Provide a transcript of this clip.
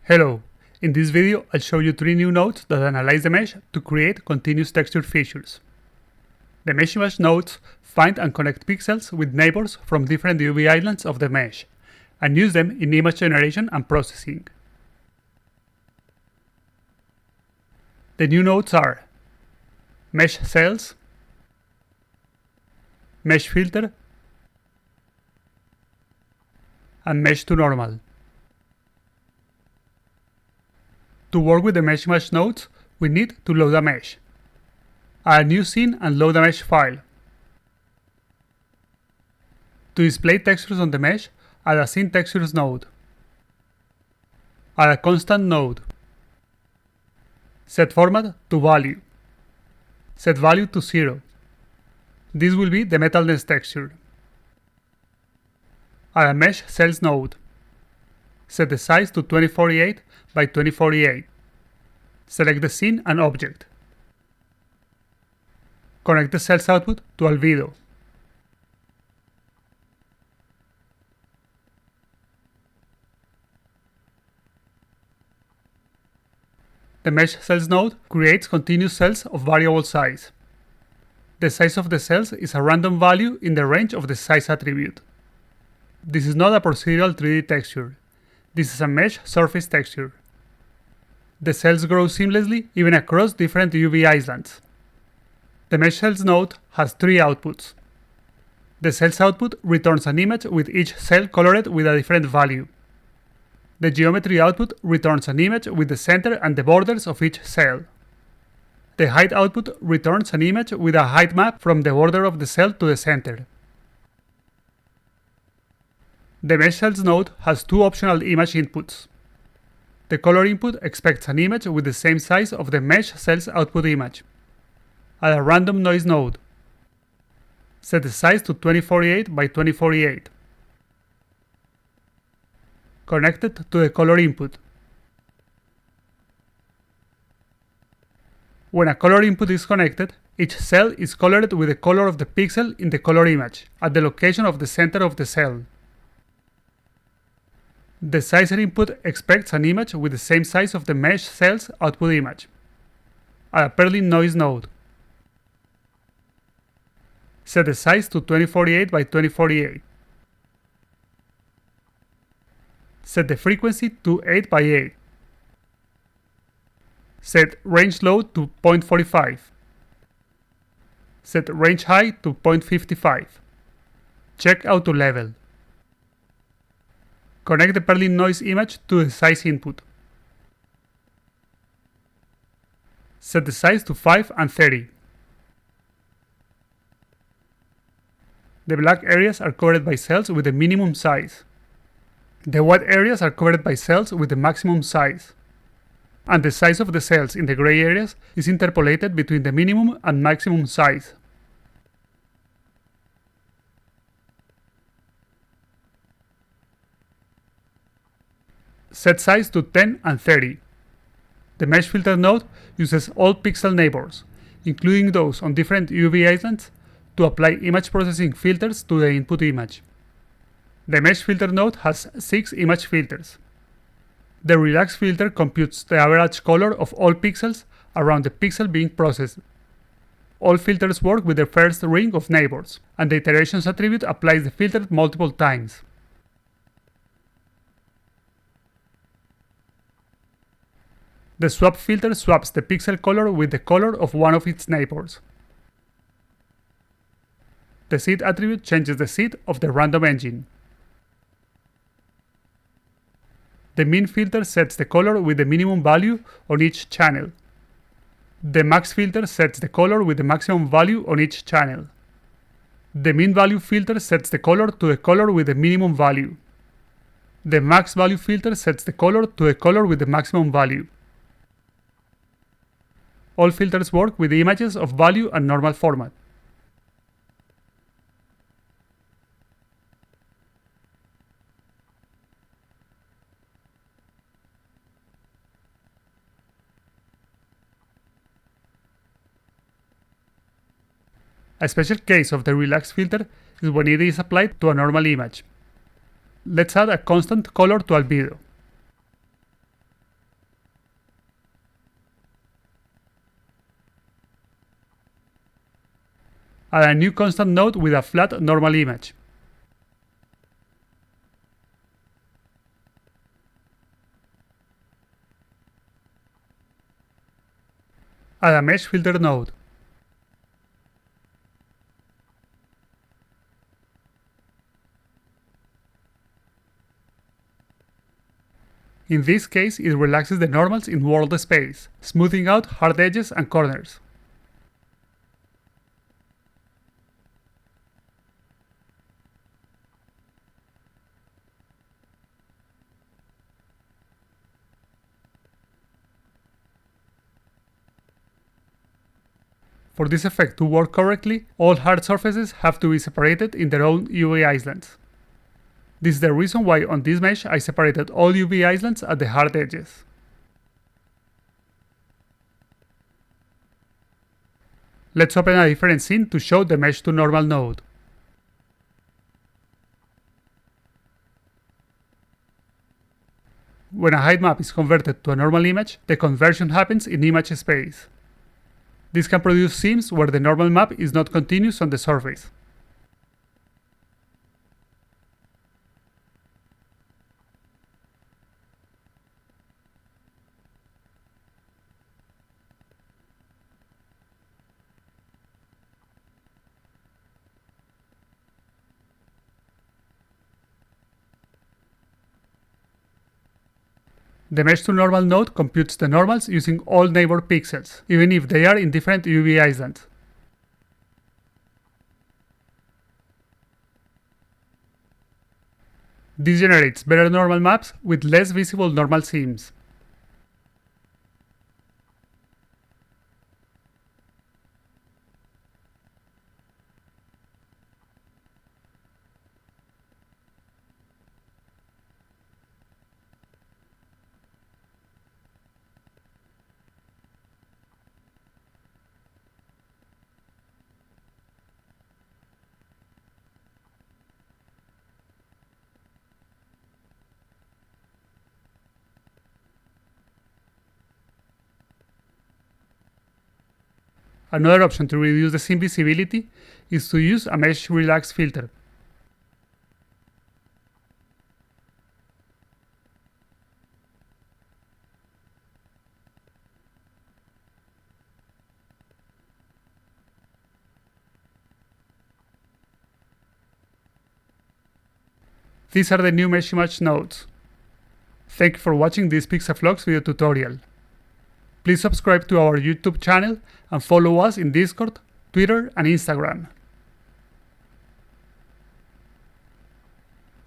Hello, in this video I'll show you 3 new nodes that analyze the mesh to create continuous texture features. The mesh image nodes find and connect pixels with neighbors from different UV islands of the mesh, and use them in image generation and processing. The new nodes are Mesh Cells, Mesh Filter, and Mesh to Normal. To work with the mesh image nodes, we need to load a mesh. Add a new scene and load a mesh file. To display textures on the mesh, add a Scene Textures node. Add a constant node. Set format to value. Set value to 0. This will be the metalness texture. Add a Mesh Cells node. Set the size to 2048 by 2048. Select the scene and object. Connect the cell's output to albedo. The Mesh Cells node creates continuous cells of variable size. The size of the cells is a random value in the range of the size attribute. This is not a procedural 3D texture. This is a mesh surface texture. The cells grow seamlessly even across different UV islands. The Mesh Cells node has 3 outputs. The cell's output returns an image with each cell colored with a different value. The geometry output returns an image with the center and the borders of each cell. The height output returns an image with a height map from the border of the cell to the center. The Mesh Cells node has 2 optional image inputs. The color input expects an image with the same size of the Mesh Cells output image. Add a random noise node. Set the size to 2048 by 2048. Connect it to the color input. When a color input is connected, each cell is colored with the color of the pixel in the color image, at the location of the center of the cell. The sizer input expects an image with the same size of the Mesh Cells output image. Add a Perlin noise node. Set the size to 2048 by 2048. Set the frequency to 8 by 8. Set range low to 0.45. Set range high to 0.55. Check auto level. Connect the Perlin noise image to the size input. Set the size to 5 and 30. The black areas are covered by cells with the minimum size. The white areas are covered by cells with the maximum size. And the size of the cells in the gray areas is interpolated between the minimum and maximum size. Set size to 10 and 30. The Mesh Filter node uses all pixel neighbors, including those on different UV islands, to apply image processing filters to the input image. The Mesh Filter node has 6 image filters. The Relax filter computes the average color of all pixels around the pixel being processed. All filters work with the first ring of neighbors, and the iterations attribute applies the filter multiple times. The Swap filter swaps the pixel color with the color of one of its neighbors. The seed attribute changes the seed of the random engine. The Min filter sets the color with the minimum value on each channel. The Max filter sets the color with the maximum value on each channel. The Min value filter sets the color to the color with the minimum value. The Max value filter sets the color to the color with the maximum value. All filters work with the images of value and normal format. A special case of the Relax filter is when it is applied to a normal image. Let's add a constant color to albedo. Add a new constant node with a flat normal image. Add a mesh filter node. In this case, it relaxes the normals in world space, smoothing out hard edges and corners. For this effect to work correctly, all hard surfaces have to be separated in their own UV islands. This is the reason why on this mesh I separated all UV islands at the hard edges. Let's open a different scene to show the mesh to normal node. When a height map is converted to a normal image, the conversion happens in image space. This can produce seams where the normal map is not continuous on the surface. The mesh to normal node computes the normals using all neighbor pixels, even if they are in different UV islands. This generates better normal maps with less visible normal seams. Another option to reduce the seam visibility is to use a mesh relax filter. These are the new mesh image nodes. Thank you for watching this PixaFlux video tutorial. Please subscribe to our YouTube channel and follow us in Discord, Twitter, and Instagram.